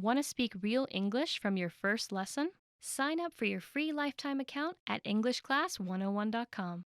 Want to speak real English from your first lesson? Sign up for your free lifetime account at EnglishClass101.com.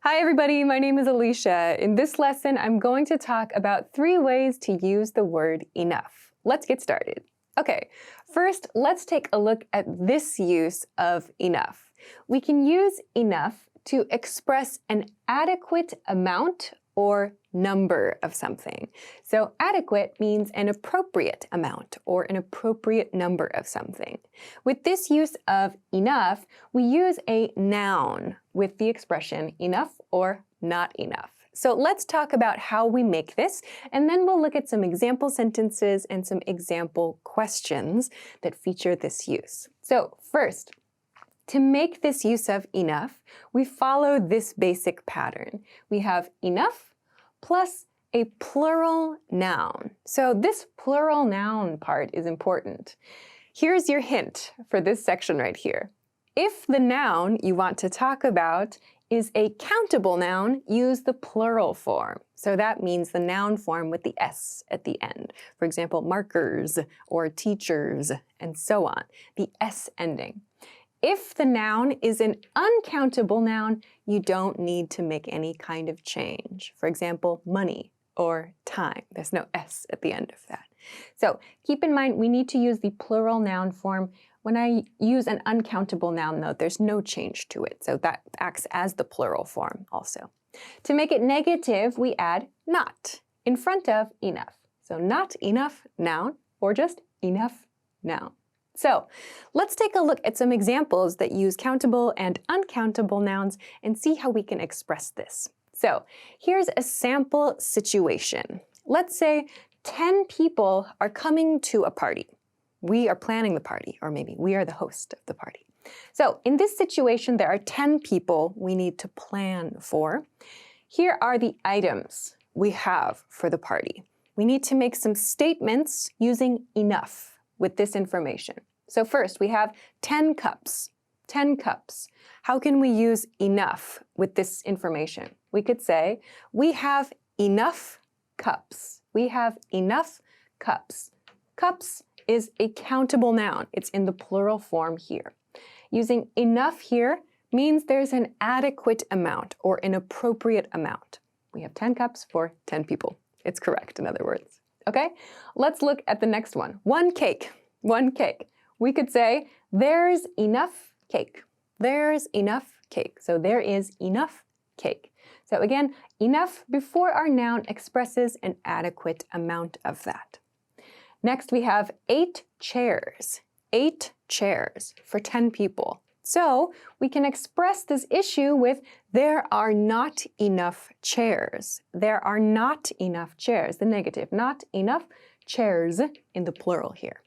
Hi everybody, my name is Alicia. In this lesson, I'm going to talk about 3 ways to use the word enough. Let's get started. Okay, first let's take a look at this use of enough. We can use enough to express an adequate amount or number of something. So adequate means an appropriate amount or an appropriate number of something. With this use of enough, we use a noun with the expression enough or not enough. So let's talk about how we make this, and then we'll look at some example sentences and some example questions that feature this use. So first, to make this use of enough, we follow this basic pattern. We have enough plus a plural noun. So this plural noun part is important. Here's your hint for this section right here. If the noun you want to talk about is a countable noun, use the plural form. So that means the noun form with the S at the end. For example, markers or teachers and so on, the S ending. If the noun is an uncountable noun, you don't need to make any kind of change. For example, money or time. There's no S at the end of that. So keep in mind, we need to use the plural noun form. When I use an uncountable noun, though, there's no change to it. So that acts as the plural form also. To make it negative, we add not in front of enough. So not enough noun or just enough noun. So let's take a look at some examples that use countable and uncountable nouns and see how we can express this. So here's a sample situation. Let's say 10 people are coming to a party. We are planning the party, or maybe we are the host of the party. So in this situation, there are 10 people we need to plan for. Here are the items we have for the party. We need to make some statements using enough with this information. So first, we have 10 cups. 10 cups. How can we use enough with this information? We could say, we have enough cups. We have enough cups. Cups is a countable noun. It's in the plural form here. Using enough here means there's an adequate amount or an appropriate amount. We have 10 cups for 10 people. It's correct, in other words. Okay, let's look at the next one. One cake. We could say, there's enough cake. There's enough cake. So there is enough cake. So again, enough before our noun expresses an adequate amount of that. Next, we have 8 chairs. 8 chairs for 10 people. So we can express this issue with there are not enough chairs. There are not enough chairs, the negative, not enough chairs in the plural here.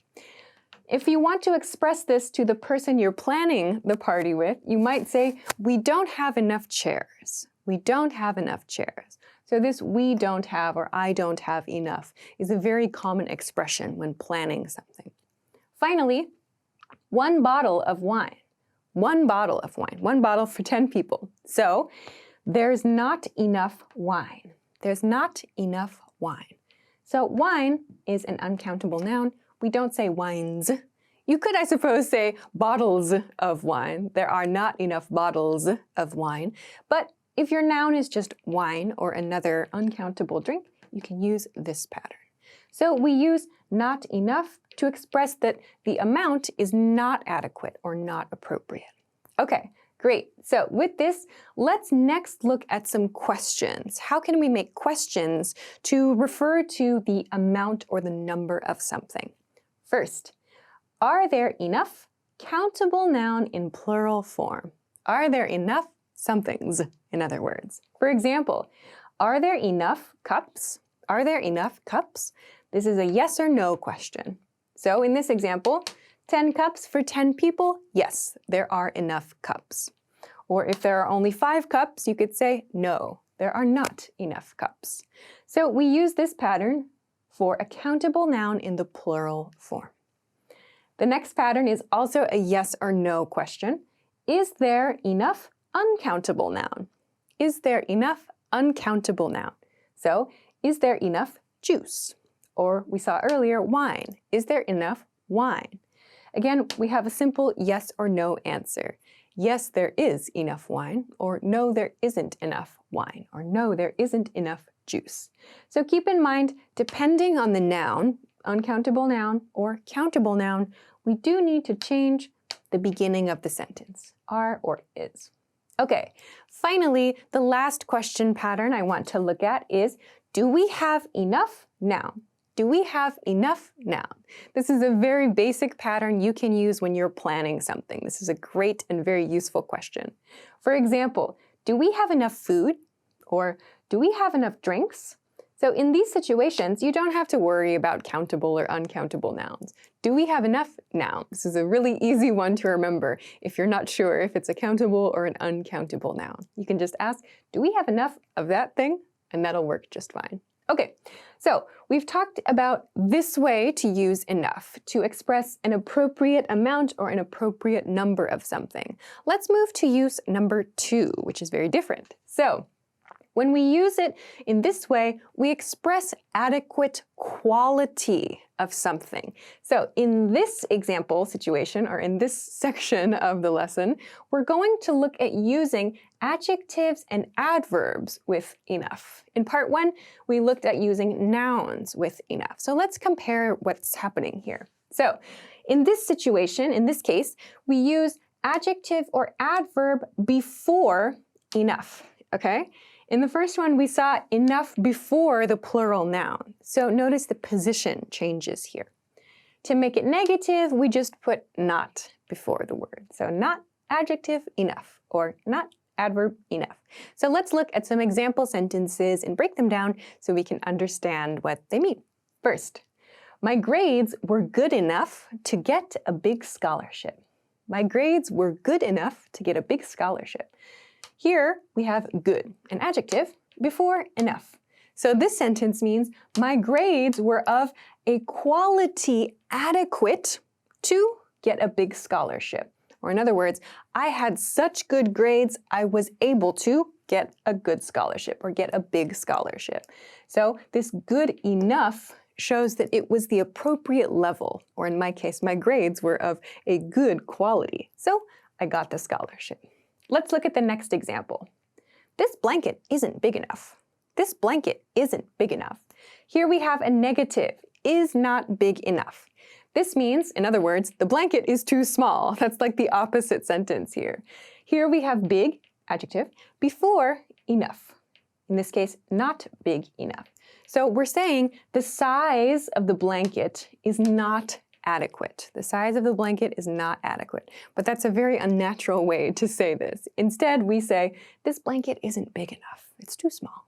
If you want to express this to the person you're planning the party with, you might say, we don't have enough chairs. We don't have enough chairs. So this we don't have or I don't have enough is a very common expression when planning something. Finally, 1 bottle of wine. 1 bottle of wine, 1 bottle for 10 people. So there's not enough wine. There's not enough wine. So wine is an uncountable noun. We don't say wines. You could, I suppose, say bottles of wine. There are not enough bottles of wine. But if your noun is just wine or another uncountable drink, you can use this pattern. So we use not enough to express that the amount is not adequate or not appropriate. Okay, great. So with this, let's next look at some questions. How can we make questions to refer to the amount or the number of something? First, are there enough countable noun in plural form? Are there enough somethings, in other words? For example, are there enough cups? Are there enough cups? This is a yes or no question. So in this example, 10 cups for 10 people, yes, there are enough cups. Or if there are only 5 cups, you could say, no, there are not enough cups. So we use this pattern for a countable noun in the plural form. The next pattern is also a yes or no question. Is there enough uncountable noun? Is there enough uncountable noun? So, is there enough juice? Or we saw earlier, wine. Is there enough wine? Again, we have a simple yes or no answer. Yes, there is enough wine, or no, there isn't enough wine, or no, there isn't enough juice. So keep in mind, depending on the noun, uncountable noun or countable noun, we do need to change the beginning of the sentence, are or is. Okay, finally, the last question pattern I want to look at is, do we have enough noun? Do we have enough noun? This is a very basic pattern you can use when you're planning something. This is a great and very useful question. For example, do we have enough food? Or do we have enough drinks? So in these situations, you don't have to worry about countable or uncountable nouns. Do we have enough noun? This is a really easy one to remember if you're not sure if it's a countable or an uncountable noun. You can just ask, do we have enough of that thing? And that'll work just fine. Okay, so we've talked about this way to use enough, to express an appropriate amount or an appropriate number of something. Let's move to use number 2, which is very different. So when we use it in this way, we express adequate quality of something. So in this example situation, or in this section of the lesson, we're going to look at using adjectives and adverbs with enough. In part 1, we looked at using nouns with enough. So let's compare what's happening here. So in this situation, in this case, we use adjective or adverb before enough, okay? In the first one, we saw enough before the plural noun. So notice the position changes here. To make it negative, we just put not before the word. So not adjective enough, or not adverb enough. So let's look at some example sentences and break them down so we can understand what they mean. First, my grades were good enough to get a big scholarship. My grades were good enough to get a big scholarship. Here we have good, an adjective, before enough. So this sentence means my grades were of a quality adequate to get a big scholarship. Or in other words, I had such good grades, I was able to get a good scholarship or get a big scholarship. So this good enough shows that it was the appropriate level, or in my case, my grades were of a good quality. So I got the scholarship. Let's look at the next example. This blanket isn't big enough. This blanket isn't big enough. Here we have a negative, is not big enough. This means, in other words, the blanket is too small. That's like the opposite sentence here. Here we have big, adjective, before enough. In this case, not big enough. So we're saying the size of the blanket is not adequate. The size of the blanket is not adequate. But that's a very unnatural way to say this. Instead, we say, this blanket isn't big enough. It's too small.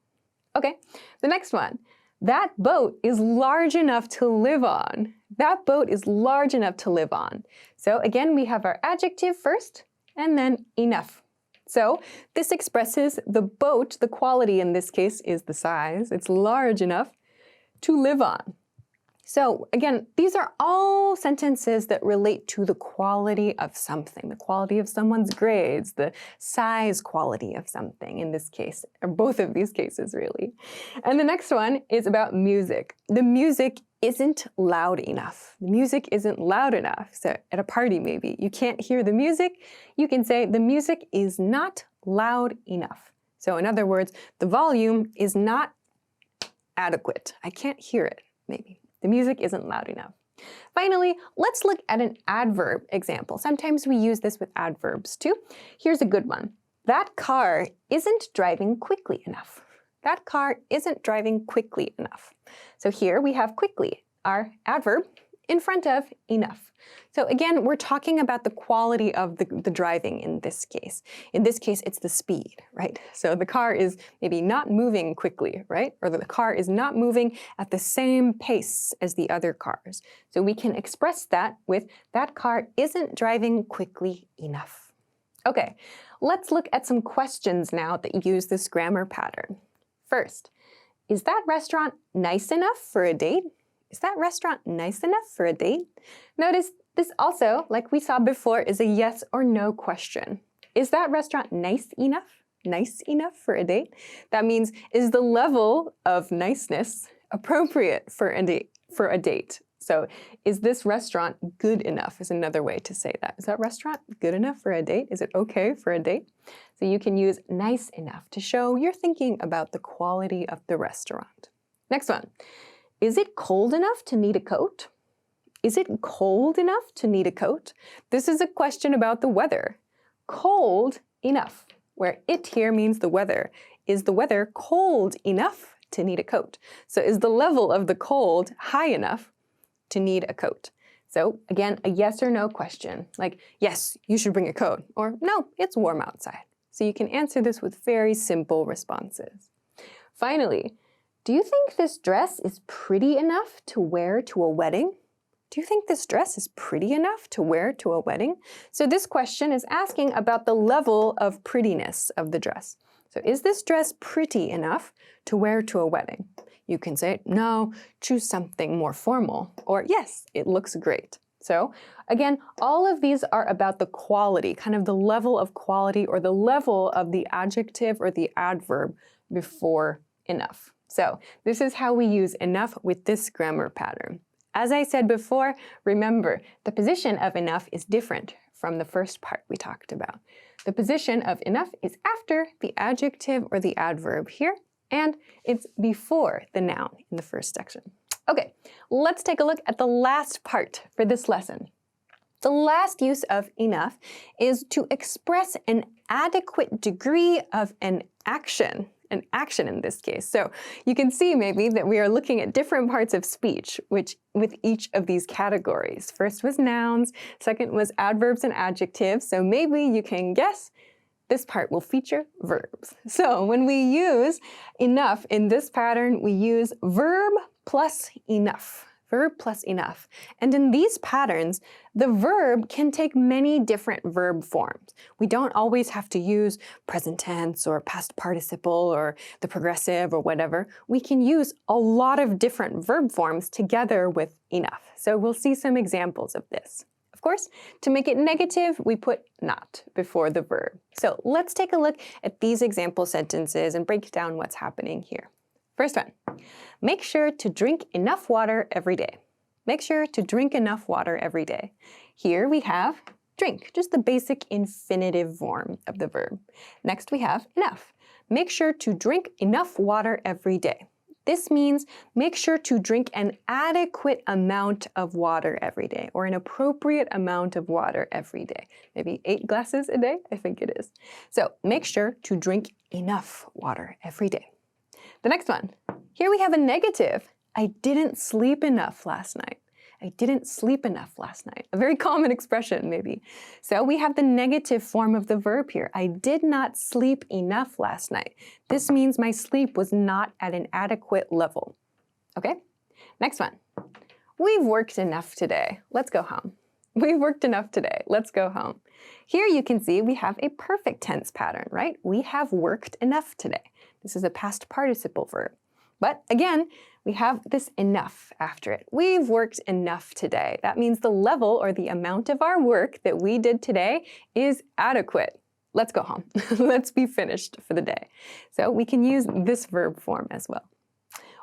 Okay, the next one. That boat is large enough to live on. That boat is large enough to live on. So again, we have our adjective first, and then enough. So this expresses the boat, the quality in this case is the size. It's large enough to live on. So again, these are all sentences that relate to the quality of something, the quality of someone's grades, the size quality of something in this case, or both of these cases really. And the next one is about music. The music isn't loud enough. The music isn't loud enough. So at a party maybe, you can't hear the music. You can say the music is not loud enough. So in other words, the volume is not adequate. I can't hear it, maybe. The music isn't loud enough. Finally, let's look at an adverb example. Sometimes we use this with adverbs too. Here's a good one. That car isn't driving quickly enough. That car isn't driving quickly enough. So here we have quickly, our adverb, in front of enough. So again, we're talking about the quality of the driving in this case. In this case, it's the speed, right? So the car is maybe not moving quickly, right? Or the car is not moving at the same pace as the other cars. So we can express that with that car isn't driving quickly enough. Okay, let's look at some questions now that use this grammar pattern. First, is that restaurant nice enough for a date? Is that restaurant nice enough for a date? Notice this also, like we saw before, is a yes or no question. Is that restaurant nice enough? Nice enough for a date? That means, is the level of niceness appropriate for a date? for a date. So is this restaurant good enough is another way to say that. Is that restaurant good enough for a date? Is it okay for a date? So you can use nice enough to show you're thinking about the quality of the restaurant. Next one. Is it cold enough to need a coat? Is it cold enough to need a coat? This is a question about the weather. Cold enough, where it here means the weather. Is the weather cold enough to need a coat? So is the level of the cold high enough to need a coat? So again, a yes or no question, like, yes, you should bring a coat, or no, it's warm outside. So you can answer this with very simple responses. Finally, do you think this dress is pretty enough to wear to a wedding? Do you think this dress is pretty enough to wear to a wedding? So this question is asking about the level of prettiness of the dress. So is this dress pretty enough to wear to a wedding? You can say, no, choose something more formal, or yes, it looks great. So again, all of these are about the quality, kind of the level of quality or the level of the adjective or the adverb before enough. So this is how we use enough with this grammar pattern. As I said before, remember, the position of enough is different from the first part we talked about. The position of enough is after the adjective or the adverb here, and it's before the noun in the first section. Okay, let's take a look at the last part for this lesson. The last use of enough is to express an adequate degree of an action in this case. So you can see maybe that we are looking at different parts of speech with each of these categories. First was nouns, second was adverbs and adjectives. So maybe you can guess this part will feature verbs. So when we use enough in this pattern, we use verb plus enough. Verb plus enough. And in these patterns, the verb can take many different verb forms. We don't always have to use present tense or past participle or the progressive or whatever. We can use a lot of different verb forms together with enough. So we'll see some examples of this. Of course, to make it negative, we put not before the verb. So let's take a look at these example sentences and break down what's happening here. First one, make sure to drink enough water every day. Make sure to drink enough water every day. Here we have drink, just the basic infinitive form of the verb. Next we have enough. Make sure to drink enough water every day. This means make sure to drink an adequate amount of water every day, or an appropriate amount of water every day. Maybe 8 glasses a day, I think it is. So make sure to drink enough water every day. The next one, here we have a negative. I didn't sleep enough last night. I didn't sleep enough last night. A very common expression, maybe. So we have the negative form of the verb here. I did not sleep enough last night. This means my sleep was not at an adequate level. Okay, next one. We've worked enough today. Let's go home. We've worked enough today. Let's go home. Here you can see we have a perfect tense pattern, right? We have worked enough today. This is a past participle verb. But again, we have this enough after it. We've worked enough today. That means the level or the amount of our work that we did today is adequate. Let's go home. Let's be finished for the day. So we can use this verb form as well.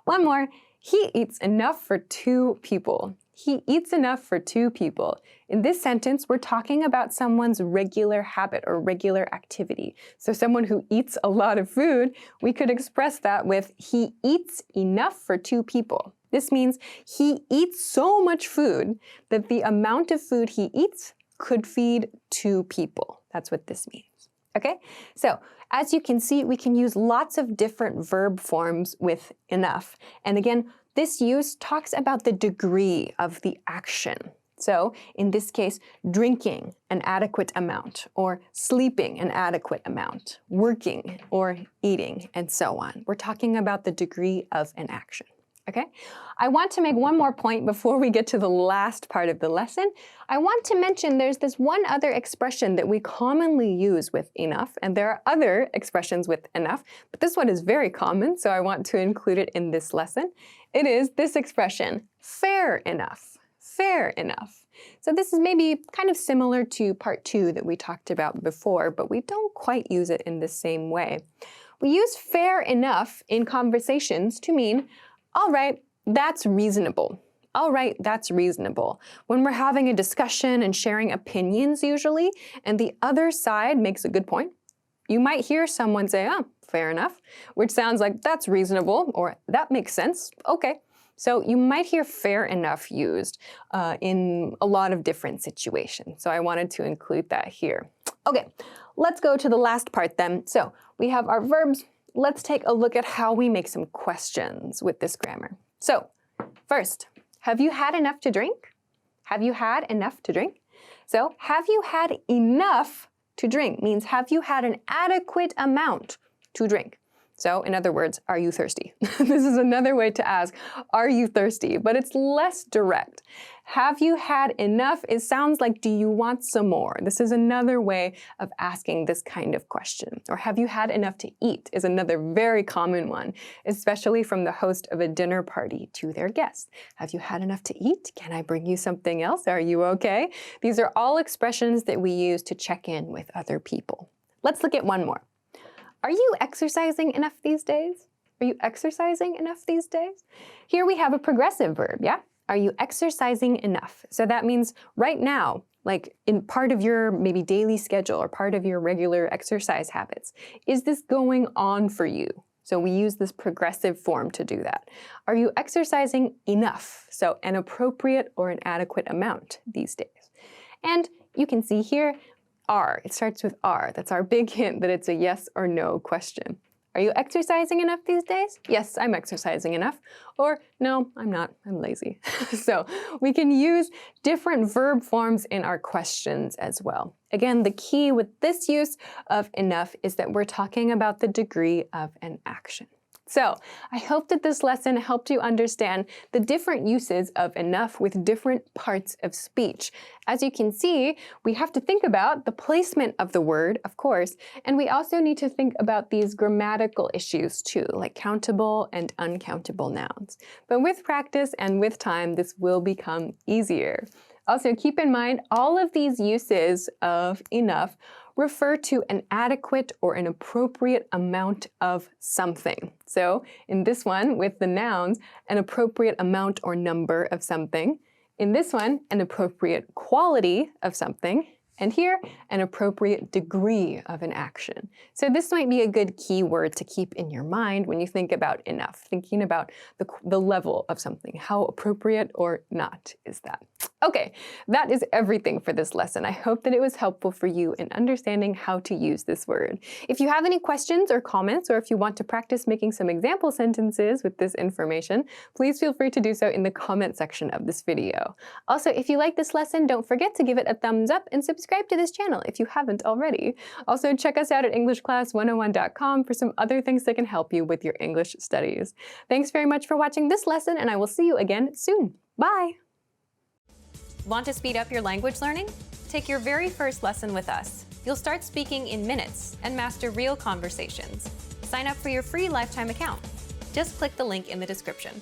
One more. He eats enough for 2 people. He eats enough for 2 people. In this sentence, we're talking about someone's regular habit or regular activity. So someone who eats a lot of food, we could express that with he eats enough for 2 people. This means he eats so much food that the amount of food he eats could feed 2 people. That's what this means. Okay? So as you can see, we can use lots of different verb forms with enough. And again, this use talks about the degree of the action. So in this case, drinking an adequate amount, or sleeping an adequate amount, working or eating, and so on. We're talking about the degree of an action. Okay? I want to make one more point before we get to the last part of the lesson. I want to mention there's this one other expression that we commonly use with enough, and there are other expressions with enough, but this one is very common, so I want to include it in this lesson. It is this expression, fair enough. Fair enough. So this is maybe kind of similar to part 2 that we talked about before, but we don't quite use it in the same way. We use fair enough in conversations to mean, all right, that's reasonable. all right, that's reasonable. When we're having a discussion and sharing opinions usually, and the other side makes a good point, you might hear someone say, oh, fair enough, which sounds like that's reasonable or that makes sense, okay. So you might hear fair enough used in a lot of different situations. So I wanted to include that here. Okay, let's go to the last part then. So we have our verbs. Let's take a look at how we make some questions with this grammar. So first, have you had enough to drink? Have you had enough to drink? So have you had enough to drink means have you had an adequate amount to drink? So in other words, are you thirsty? This is another way to ask, are you thirsty? But it's less direct. Have you had enough? It sounds like, do you want some more? This is another way of asking this kind of question. Or have you had enough to eat is another very common one, especially from the host of a dinner party to their guests. Have you had enough to eat? Can I bring you something else? Are you okay? These are all expressions that we use to check in with other people. Let's look at one more. Are you exercising enough these days? Are you exercising enough these days? Here we have a progressive verb, yeah? Are you exercising enough? So that means right now, like in part of your maybe daily schedule or part of your regular exercise habits, is this going on for you? So we use this progressive form to do that. Are you exercising enough? So an appropriate or an adequate amount these days. And you can see here, are. It starts with are. That's our big hint that it's a yes or no question. Are you exercising enough these days? Yes, I'm exercising enough. Or no, I'm not. I'm lazy. So we can use different verb forms in our questions as well. Again, the key with this use of enough is that we're talking about the degree of an action. So I hope that this lesson helped you understand the different uses of enough with different parts of speech. As you can see, we have to think about the placement of the word, of course, and we also need to think about these grammatical issues too, like countable and uncountable nouns. But with practice and with time, this will become easier. Also, keep in mind all of these uses of enough refer to an adequate or an appropriate amount of something. So in this one, with the nouns, an appropriate amount or number of something. In this one, an appropriate quality of something. And here, an appropriate degree of an action. So this might be a good key word to keep in your mind when you think about enough, thinking about the level of something. How appropriate or not is that? Okay, that is everything for this lesson. I hope that it was helpful for you in understanding how to use this word. If you have any questions or comments, or if you want to practice making some example sentences with this information, please feel free to do so in the comment section of this video. Also, if you like this lesson, don't forget to give it a thumbs up and subscribe to this channel if you haven't already. Also, check us out at EnglishClass101.com for some other things that can help you with your English studies. Thanks very much for watching this lesson, and I will see you again soon. Bye! Want to speed up your language learning? Take your very first lesson with us. You'll start speaking in minutes and master real conversations. Sign up for your free lifetime account. Just click the link in the description.